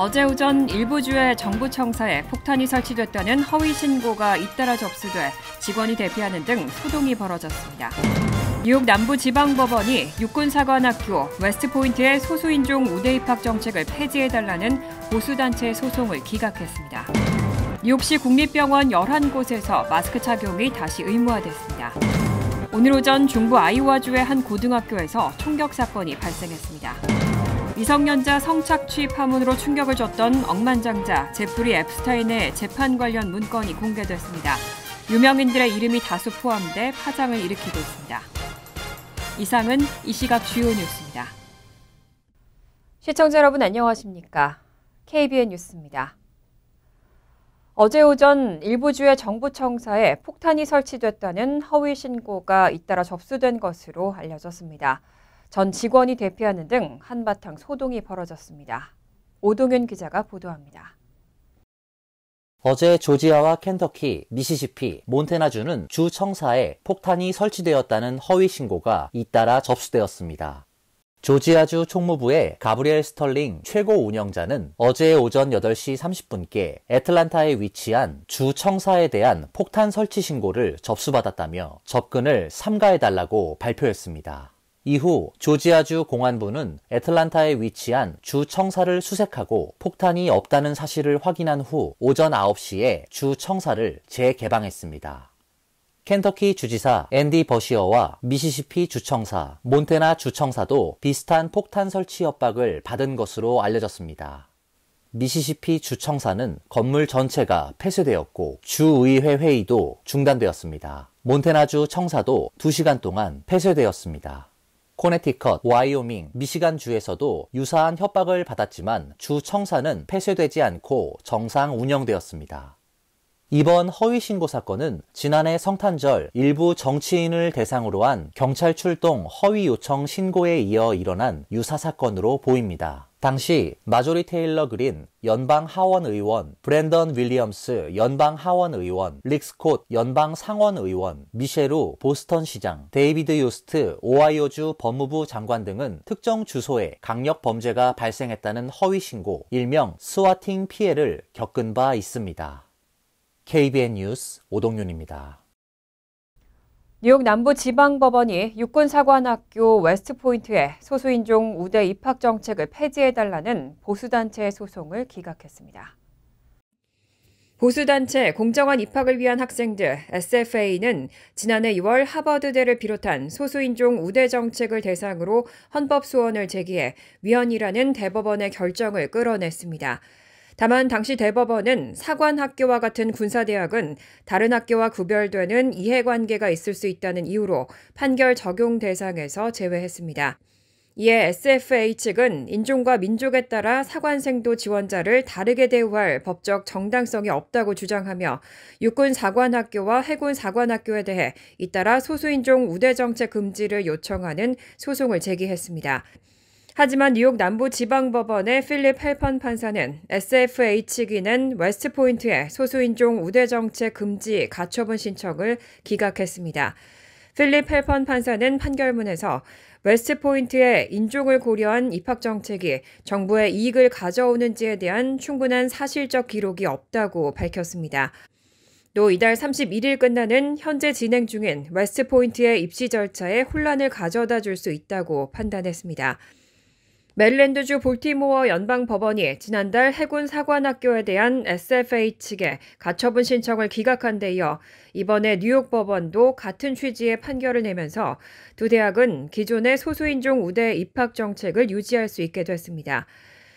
어제 오전 일부 주의 정부 청사에 폭탄이 설치됐다는 허위 신고가 잇따라 접수돼 직원이 대피하는 등 소동이 벌어졌습니다. 뉴욕 남부지방법원이 육군사관학교 웨스트포인트의 소수인종 우대 입학 정책을 폐지해달라는 보수단체의 소송을 기각했습니다. 뉴욕시 국립병원 11곳에서 마스크 착용이 다시 의무화됐습니다. 오늘 오전 중부 아이오와주의 한 고등학교에서 총격 사건이 발생했습니다. 미성년자 성착취 파문으로 충격을 줬던 억만장자 제프리 앱스타인의 재판 관련 문건이 공개됐습니다. 유명인들의 이름이 다수 포함돼 파장을 일으키고 있습니다. 이상은 이 시각 주요 뉴스입니다. 시청자 여러분 안녕하십니까? KBN 뉴스입니다. 어제 오전 일부 주의 정부 청사에 폭탄이 설치됐다는 허위 신고가 잇따라 접수된 것으로 알려졌습니다. 전 직원이 대피하는 등 한바탕 소동이 벌어졌습니다. 오동윤 기자가 보도합니다. 어제 조지아와 켄터키, 미시시피, 몬태나주는 주 청사에 폭탄이 설치되었다는 허위 신고가 잇따라 접수되었습니다. 조지아주 총무부의 가브리엘 스털링 최고 운영자는 어제 오전 8시 30분께 애틀란타에 위치한 주 청사에 대한 폭탄 설치 신고를 접수받았다며 접근을 삼가해달라고 발표했습니다. 이후 조지아주 공안부는 애틀란타에 위치한 주 청사를 수색하고 폭탄이 없다는 사실을 확인한 후 오전 9시에 주 청사를 재개방했습니다. 켄터키 주지사 앤디 버시어와 미시시피 주청사, 몬태나 주청사도 비슷한 폭탄 설치 협박을 받은 것으로 알려졌습니다. 미시시피 주청사는 건물 전체가 폐쇄되었고 주의회 회의도 중단되었습니다. 몬태나주 청사도 2시간 동안 폐쇄되었습니다. 코네티컷, 와이오밍, 미시간주에서도 유사한 협박을 받았지만 주 청사는 폐쇄되지 않고 정상 운영되었습니다. 이번 허위 신고 사건은 지난해 성탄절 일부 정치인을 대상으로 한 경찰 출동 허위 요청 신고에 이어 일어난 유사 사건으로 보입니다. 당시 마조리 테일러 그린 연방 하원 의원, 브랜던 윌리엄스 연방 하원 의원, 릭 스콧 연방 상원 의원, 미셰루 보스턴 시장, 데이비드 요스트 오하이오주 법무부 장관 등은 특정 주소에 강력 범죄가 발생했다는 허위 신고, 일명 스와팅 피해를 겪은 바 있습니다. KBN 뉴스 오동윤입니다. 뉴욕 남부지방법원이 육군사관학교 웨스트포인트의 소수인종 우대 입학 정책을 폐지해달라는 보수단체의 소송을 기각했습니다. 보수단체 공정한 입학을 위한 학생들 SFA는 지난해 2월 하버드대를 비롯한 소수인종 우대 정책을 대상으로 헌법소원을 제기해 위헌이라는 대법원의 결정을 끌어냈습니다. 다만 당시 대법원은 사관학교와 같은 군사대학은 다른 학교와 구별되는 이해관계가 있을 수 있다는 이유로 판결 적용 대상에서 제외했습니다. 이에 SFA 측은 인종과 민족에 따라 사관생도 지원자를 다르게 대우할 법적 정당성이 없다고 주장하며 육군사관학교와 해군사관학교에 대해 잇따라 소수인종 우대 정책 금지를 요청하는 소송을 제기했습니다. 하지만 뉴욕 남부지방법원의 필립 헬펀 판사는 SFA 측이 낸 웨스트포인트의 소수인종 우대 정책 금지 가처분 신청을 기각했습니다. 필립 헬펀 판사는 판결문에서 웨스트포인트의 인종을 고려한 입학 정책이 정부의 이익을 가져오는지에 대한 충분한 사실적 기록이 없다고 밝혔습니다. 또 이달 31일 끝나는 현재 진행 중인 웨스트포인트의 입시 절차에 혼란을 가져다 줄 수 있다고 판단했습니다. 메릴랜드주 볼티모어 연방법원이 지난달 해군 사관학교에 대한 SFA 측의 가처분 신청을 기각한 데 이어 이번에 뉴욕 법원도 같은 취지의 판결을 내면서 두 대학은 기존의 소수인종 우대 입학 정책을 유지할 수 있게 됐습니다.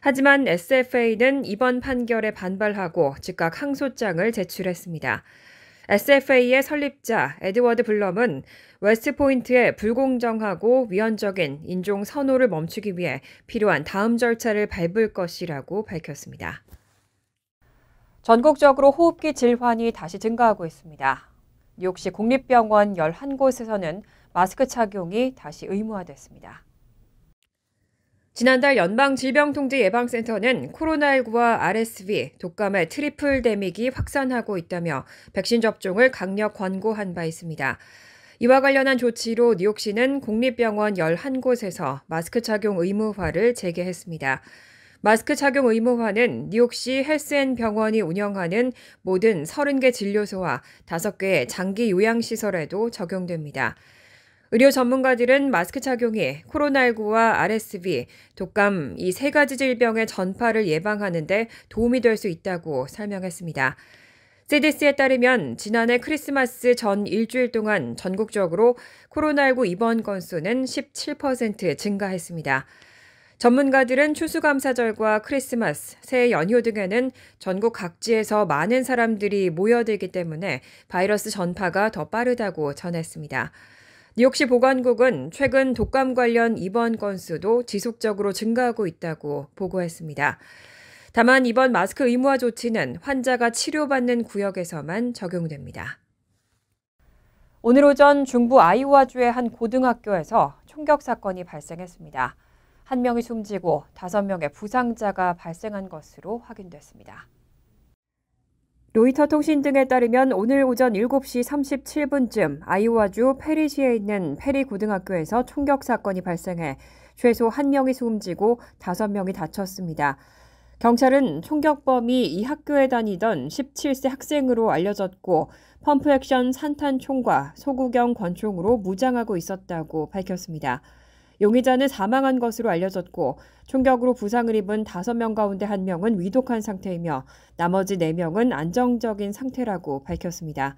하지만 SFA는 이번 판결에 반발하고 즉각 항소장을 제출했습니다. SFA의 설립자 에드워드 블럼은 웨스트포인트의 불공정하고 위헌적인 인종 선호를 멈추기 위해 필요한 다음 절차를 밟을 것이라고 밝혔습니다. 전국적으로 호흡기 질환이 다시 증가하고 있습니다. 뉴욕시 국립병원 11곳에서는 마스크 착용이 다시 의무화됐습니다. 지난달 연방질병통제예방센터는 코로나19와 RSV, 독감의 트리플 데믹이 확산하고 있다며 백신 접종을 강력 권고한 바 있습니다. 이와 관련한 조치로 뉴욕시는 국립병원 11곳에서 마스크 착용 의무화를 재개했습니다. 마스크 착용 의무화는 뉴욕시 헬스앤병원이 운영하는 모든 30개 진료소와 5개의 장기 요양시설에도 적용됩니다. 의료 전문가들은 마스크 착용이 코로나19와 RSV, 독감 이 3가지 질병의 전파를 예방하는 데 도움이 될 수 있다고 설명했습니다. CDC에 따르면 지난해 크리스마스 전 일주일 동안 전국적으로 코로나19 입원 건수는 17% 증가했습니다. 전문가들은 추수감사절과 크리스마스, 새해 연휴 등에는 전국 각지에서 많은 사람들이 모여들기 때문에 바이러스 전파가 더 빠르다고 전했습니다. 뉴욕시 보건국은 최근 독감 관련 입원 건수도 지속적으로 증가하고 있다고 보고했습니다. 다만 이번 마스크 의무화 조치는 환자가 치료받는 구역에서만 적용됩니다. 오늘 오전 중부 아이오와주의 한 고등학교에서 총격 사건이 발생했습니다. 1명이 숨지고 5명의 부상자가 발생한 것으로 확인됐습니다. 로이터 통신 등에 따르면 오늘 오전 7시 37분쯤 아이오와주 페리시에 있는 페리 고등학교에서 총격 사건이 발생해 최소 1명이 숨지고 5명이 다쳤습니다. 경찰은 총격범이 이 학교에 다니던 17세 학생으로 알려졌고 펌프액션 산탄총과 소구경 권총으로 무장하고 있었다고 밝혔습니다. 용의자는 사망한 것으로 알려졌고 총격으로 부상을 입은 5명 가운데 1명은 위독한 상태이며 나머지 4명은 안정적인 상태라고 밝혔습니다.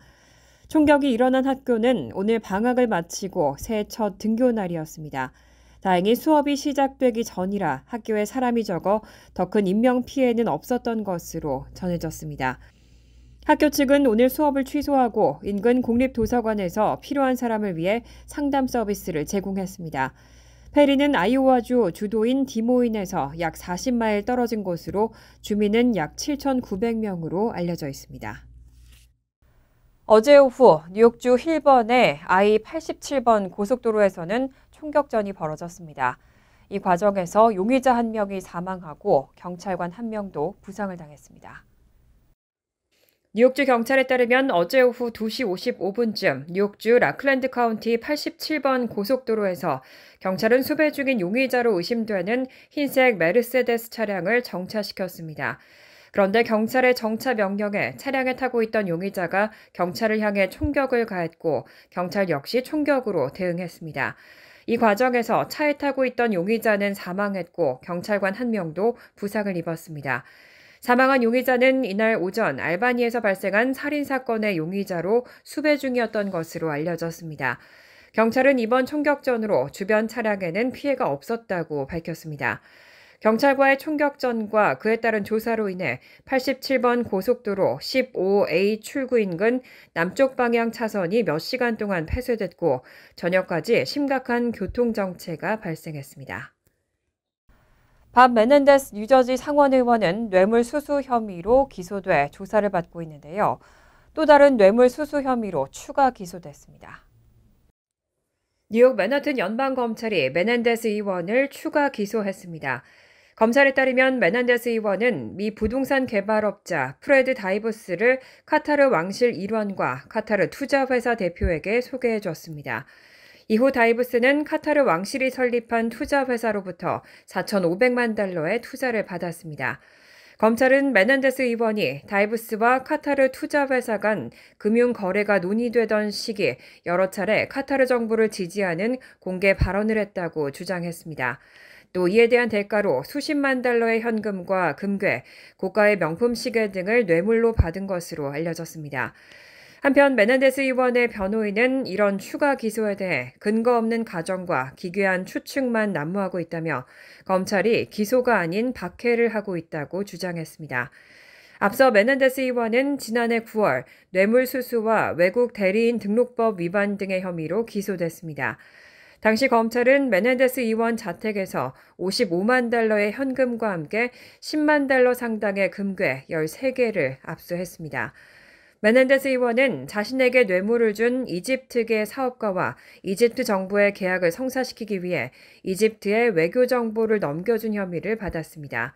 총격이 일어난 학교는 오늘 방학을 마치고 새해 첫 등교 날이었습니다. 다행히 수업이 시작되기 전이라 학교에 사람이 적어 더 큰 인명피해는 없었던 것으로 전해졌습니다. 학교 측은 오늘 수업을 취소하고 인근 공립도서관에서 필요한 사람을 위해 상담 서비스를 제공했습니다. 페리는 아이오와주 주도인 디모인에서 약 40마일 떨어진 곳으로 주민은 약 7,900명으로 알려져 있습니다. 어제 오후 뉴욕주 힐번의 I-87번 고속도로에서는 총격전이 벌어졌습니다. 이 과정에서 용의자 1명이 사망하고 경찰관 1명도 부상을 당했습니다. 뉴욕주 경찰에 따르면 어제 오후 2시 55분쯤 뉴욕주 라클랜드 카운티 87번 고속도로에서 경찰은 수배 중인 용의자로 의심되는 흰색 메르세데스 차량을 정차시켰습니다. 그런데 경찰의 정차 명령에 차량에 타고 있던 용의자가 경찰을 향해 총격을 가했고 경찰 역시 총격으로 대응했습니다. 이 과정에서 차에 타고 있던 용의자는 사망했고 경찰관 1명도 부상을 입었습니다. 사망한 용의자는 이날 오전 알바니에서 발생한 살인사건의 용의자로 수배 중이었던 것으로 알려졌습니다. 경찰은 이번 총격전으로 주변 차량에는 피해가 없었다고 밝혔습니다. 경찰과의 총격전과 그에 따른 조사로 인해 87번 고속도로 15A 출구 인근 남쪽 방향 차선이 몇 시간 동안 폐쇄됐고 저녁까지 심각한 교통정체가 발생했습니다. 밥 메넨데스 뉴저지 상원의원은 뇌물수수 혐의로 기소돼 조사를 받고 있는데요. 또 다른 뇌물수수 혐의로 추가 기소됐습니다. 뉴욕 맨하튼 연방검찰이 메넨데스 의원을 추가 기소했습니다. 검찰에 따르면 메넨데스 의원은 미 부동산 개발업자 프레드 다이버스를 카타르 왕실 일원과 카타르 투자회사 대표에게 소개해줬습니다. 이후 다이브스는 카타르 왕실이 설립한 투자회사로부터 4,500만 달러의 투자를 받았습니다. 검찰은 메넨데스 의원이 다이브스와 카타르 투자회사 간 금융거래가 논의되던 시기 여러 차례 카타르 정부를 지지하는 공개 발언을 했다고 주장했습니다. 또 이에 대한 대가로 수십만 달러의 현금과 금괴, 고가의 명품 시계 등을 뇌물로 받은 것으로 알려졌습니다. 한편 메넨데스 의원의 변호인은 이런 추가 기소에 대해 근거 없는 가정과 기괴한 추측만 난무하고 있다며 검찰이 기소가 아닌 박해를 하고 있다고 주장했습니다. 앞서 메넨데스 의원은 지난해 9월 뇌물수수와 외국 대리인 등록법 위반 등의 혐의로 기소됐습니다. 당시 검찰은 메넨데스 의원 자택에서 55만 달러의 현금과 함께 10만 달러 상당의 금괴 13개를 압수했습니다. 메넨데스 의원은 자신에게 뇌물을 준 이집트계 사업가와 이집트 정부의 계약을 성사시키기 위해 이집트에 외교 정보를 넘겨준 혐의를 받았습니다.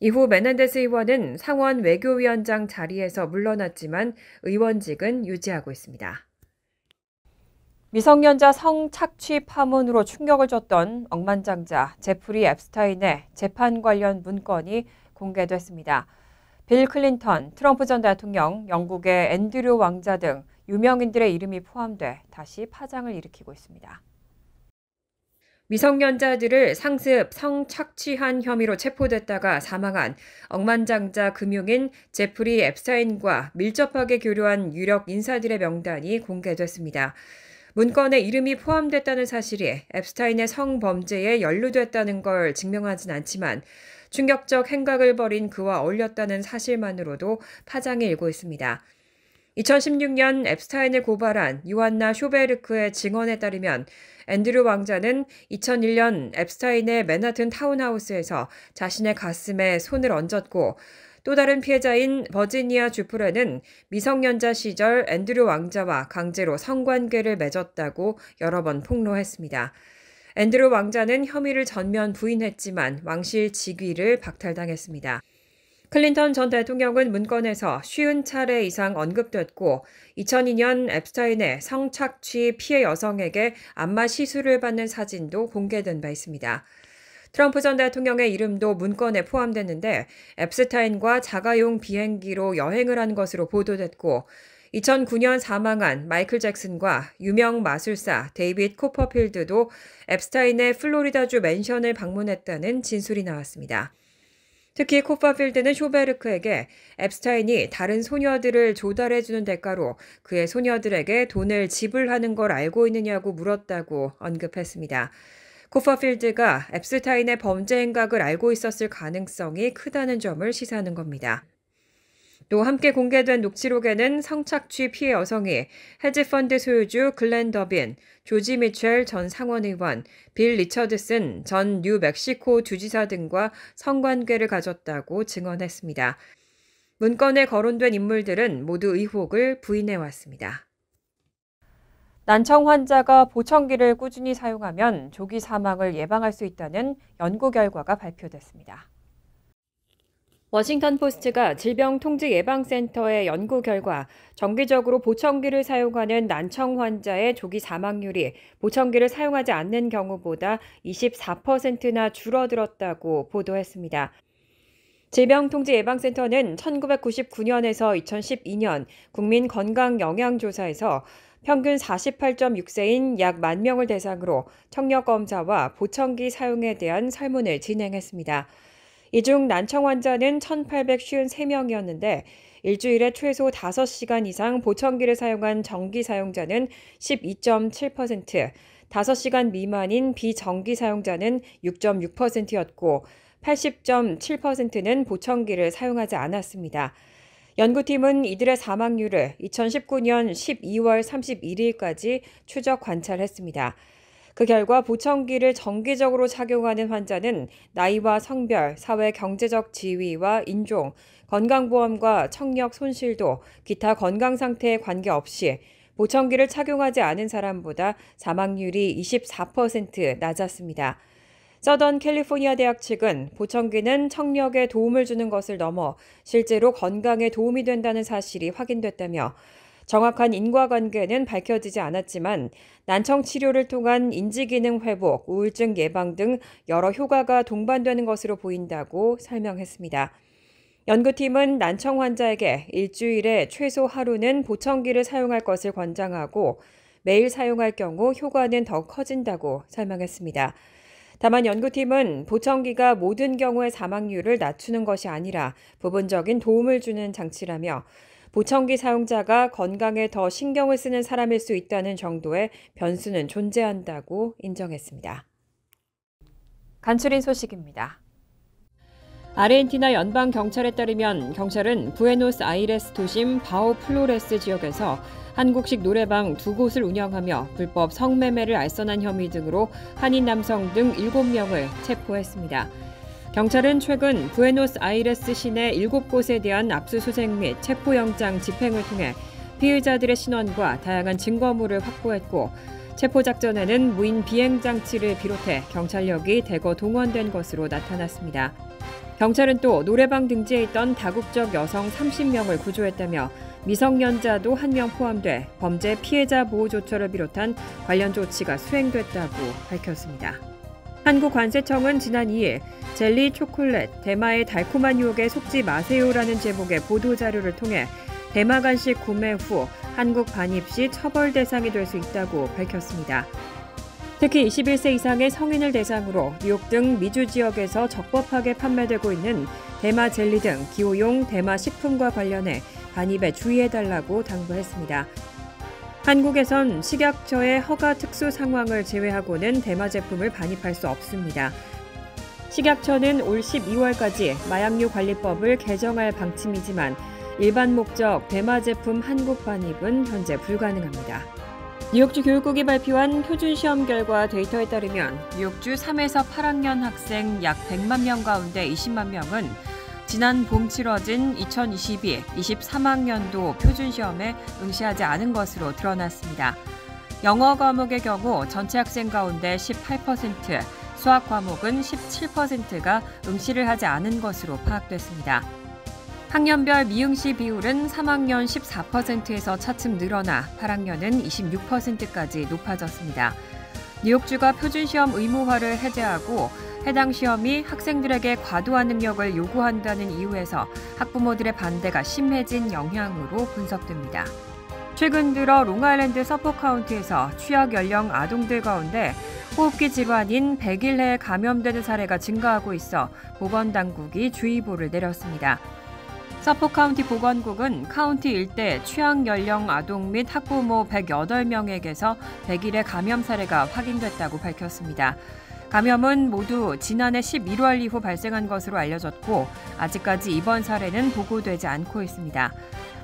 이후 메넨데스 의원은 상원 외교위원장 자리에서 물러났지만 의원직은 유지하고 있습니다. 미성년자 성착취 파문으로 충격을 줬던 억만장자 제프리 앱스타인의 재판 관련 문건이 공개됐습니다. 빌 클린턴, 트럼프 전 대통령, 영국의 앤드류 왕자 등 유명인들의 이름이 포함돼 다시 파장을 일으키고 있습니다. 미성년자들을 상습, 성착취한 혐의로 체포됐다가 사망한 억만장자 금융인 제프리 앱스타인과 밀접하게 교류한 유력 인사들의 명단이 공개됐습니다. 문건에 이름이 포함됐다는 사실이 앱스타인의 성범죄에 연루됐다는 걸 증명하진 않지만 충격적 행각을 벌인 그와 어울렸다는 사실만으로도 파장이 일고 있습니다. 2016년 앱스타인을 고발한 요한나 쇼베르크의 증언에 따르면 앤드류 왕자는 2001년 앱스타인의 맨하튼 타운하우스에서 자신의 가슴에 손을 얹었고 또 다른 피해자인 버지니아 주프레는 미성년자 시절 앤드류 왕자와 강제로 성관계를 맺었다고 여러 번 폭로했습니다. 앤드류 왕자는 혐의를 전면 부인했지만 왕실 직위를 박탈당했습니다. 클린턴 전 대통령은 문건에서 50차례 이상 언급됐고 2002년 앱스타인의 성착취 피해 여성에게 안마 시술을 받는 사진도 공개된 바 있습니다. 트럼프 전 대통령의 이름도 문건에 포함됐는데 앱스타인과 자가용 비행기로 여행을 한 것으로 보도됐고 2009년 사망한 마이클 잭슨과 유명 마술사 데이빗 코퍼필드도 앱스타인의 플로리다주 맨션을 방문했다는 진술이 나왔습니다. 특히 코퍼필드는 쇼베르크에게 앱스타인이 다른 소녀들을 조달해주는 대가로 그의 소녀들에게 돈을 지불하는 걸 알고 있느냐고 물었다고 언급했습니다. 코퍼필드가 앱스타인의 범죄 행각을 알고 있었을 가능성이 크다는 점을 시사하는 겁니다. 또 함께 공개된 녹취록에는 성착취 피해 여성이 헤지펀드 소유주 글렌 더빈, 조지 미첼 전 상원의원, 빌 리처드슨 전 뉴멕시코 주지사 등과 성관계를 가졌다고 증언했습니다. 문건에 거론된 인물들은 모두 의혹을 부인해왔습니다. 난청 환자가 보청기를 꾸준히 사용하면 조기 사망을 예방할 수 있다는 연구 결과가 발표됐습니다. 워싱턴 포스트가 질병통제예방센터의 연구 결과 정기적으로 보청기를 사용하는 난청 환자의 조기 사망률이 보청기를 사용하지 않는 경우보다 24%나 줄어들었다고 보도했습니다. 질병통제예방센터는 1999년에서 2012년 국민건강영양조사에서 평균 48.6세인 약 10,000명을 대상으로 청력검사와 보청기 사용에 대한 설문을 진행했습니다. 이 중 난청 환자는 1,853명이었는데 일주일에 최소 5시간 이상 보청기를 사용한 정기 사용자는 12.7%, 5시간 미만인 비정기 사용자는 6.6%였고 80.7%는 보청기를 사용하지 않았습니다. 연구팀은 이들의 사망률을 2019년 12월 31일까지 추적 관찰했습니다. 그 결과 보청기를 정기적으로 착용하는 환자는 나이와 성별, 사회 경제적 지위와 인종, 건강보험과 청력 손실도 기타 건강 상태에 관계없이 보청기를 착용하지 않은 사람보다 사망률이 24% 낮았습니다. 서던 캘리포니아 대학 측은 보청기는 청력에 도움을 주는 것을 넘어 실제로 건강에 도움이 된다는 사실이 확인됐다며 정확한 인과관계는 밝혀지지 않았지만 난청 치료를 통한 인지기능 회복, 우울증 예방 등 여러 효과가 동반되는 것으로 보인다고 설명했습니다. 연구팀은 난청 환자에게 일주일에 최소 하루는 보청기를 사용할 것을 권장하고 매일 사용할 경우 효과는 더 커진다고 설명했습니다. 다만 연구팀은 보청기가 모든 경우의 사망률을 낮추는 것이 아니라 부분적인 도움을 주는 장치라며 보청기 사용자가 건강에 더 신경을 쓰는 사람일 수 있다는 정도의 변수는 존재한다고 인정했습니다. 간추린 소식입니다. 아르헨티나 연방경찰에 따르면 경찰은 부에노스아이레스 도심 바오 플로레스 지역에서 한국식 노래방 2곳을 운영하며 불법 성매매를 알선한 혐의 등으로 한인 남성 등 7명을 체포했습니다. 경찰은 최근 부에노스아이레스 시내 7곳에 대한 압수수색 및 체포영장 집행을 통해 피의자들의 신원과 다양한 증거물을 확보했고 체포작전에는 무인 비행장치를 비롯해 경찰력이 대거 동원된 것으로 나타났습니다. 경찰은 또 노래방 등지에 있던 다국적 여성 30명을 구조했다며 미성년자도 1명 포함돼 범죄 피해자 보호 조처를 비롯한 관련 조치가 수행됐다고 밝혔습니다. 한국관세청은 지난 2일 젤리 초콜릿 대마의 달콤한 유혹에 속지 마세요라는 제목의 보도자료를 통해 대마 간식 구매 후 한국 반입 시 처벌 대상이 될 수 있다고 밝혔습니다. 특히 21세 이상의 성인을 대상으로 뉴욕 등 미주 지역에서 적법하게 판매되고 있는 대마 젤리 등 기호용 대마 식품과 관련해 반입에 주의해달라고 당부했습니다. 한국에선 식약처의 허가 특수 상황을 제외하고는 대마 제품을 반입할 수 없습니다. 식약처는 올 12월까지 마약류 관리법을 개정할 방침이지만 일반 목적 대마 제품 한국 반입은 현재 불가능합니다. 뉴욕주 교육국이 발표한 표준시험 결과 데이터에 따르면 뉴욕주 3에서 8학년 학생 약 100만 명 가운데 20만 명은 지난 봄 치러진 2022-23학년도 표준시험에 응시하지 않은 것으로 드러났습니다. 영어 과목의 경우 전체 학생 가운데 18%, 수학 과목은 17%가 응시를 하지 않은 것으로 파악됐습니다. 학년별 미응시 비율은 3학년 14%에서 차츰 늘어나 8학년은 26%까지 높아졌습니다. 뉴욕주가 표준시험 의무화를 해제하고 해당 시험이 학생들에게 과도한 능력을 요구한다는 이유에서 학부모들의 반대가 심해진 영향으로 분석됩니다. 최근 들어 롱아일랜드 서포 카운티에서 취약 연령 아동들 가운데 호흡기 질환인 백일해에 감염되는 사례가 증가하고 있어 보건당국이 주의보를 내렸습니다. 서포 카운티 보건국은 카운티 일대 취약 연령 아동 및 학부모 108명에게서 백일해 감염 사례가 확인됐다고 밝혔습니다. 감염은 모두 지난해 11월 이후 발생한 것으로 알려졌고 아직까지 이번 사례는 보고되지 않고 있습니다.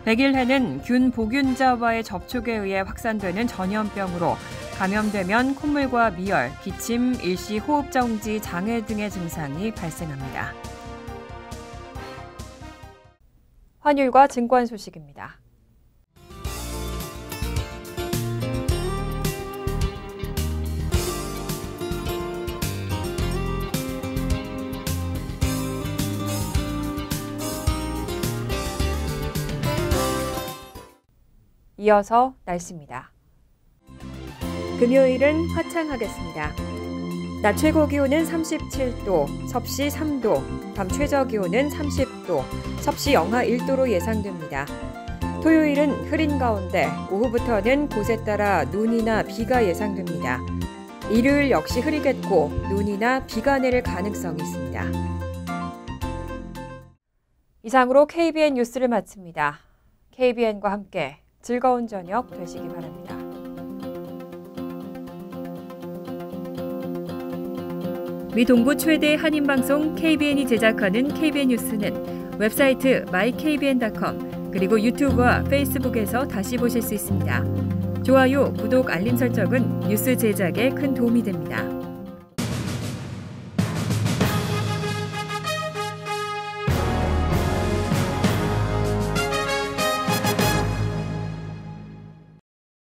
백일해는 균 보균자와의 접촉에 의해 확산되는 전염병으로 감염되면 콧물과 미열, 기침, 일시 호흡 정지 장애 등의 증상이 발생합니다. 환율과 증권 소식입니다. 이어서 날씨입니다. 금요일은 화창하겠습니다. 낮 최고 기온은 37도, 섭씨 3도, 밤 최저 기온은 30도, 섭씨 영하 1도로 예상됩니다. 토요일은 흐린 가운데 오후부터는 곳에 따라 눈이나 비가 예상됩니다. 일요일 역시 흐리겠고 눈이나 비가 내릴 가능성이 있습니다. 이상으로 KBN 뉴스를 마칩니다. KBN과 함께 즐거운 저녁 되시기 바랍니다. 미 동부 최대 한인방송 KBN이 제작하는 KBN 뉴스는 웹사이트 mykbn.com 그리고 유튜브와 페이스북에서 다시 보실 수 있습니다. 좋아요, 구독, 알림 설정은 뉴스 제작에 큰 도움이 됩니다.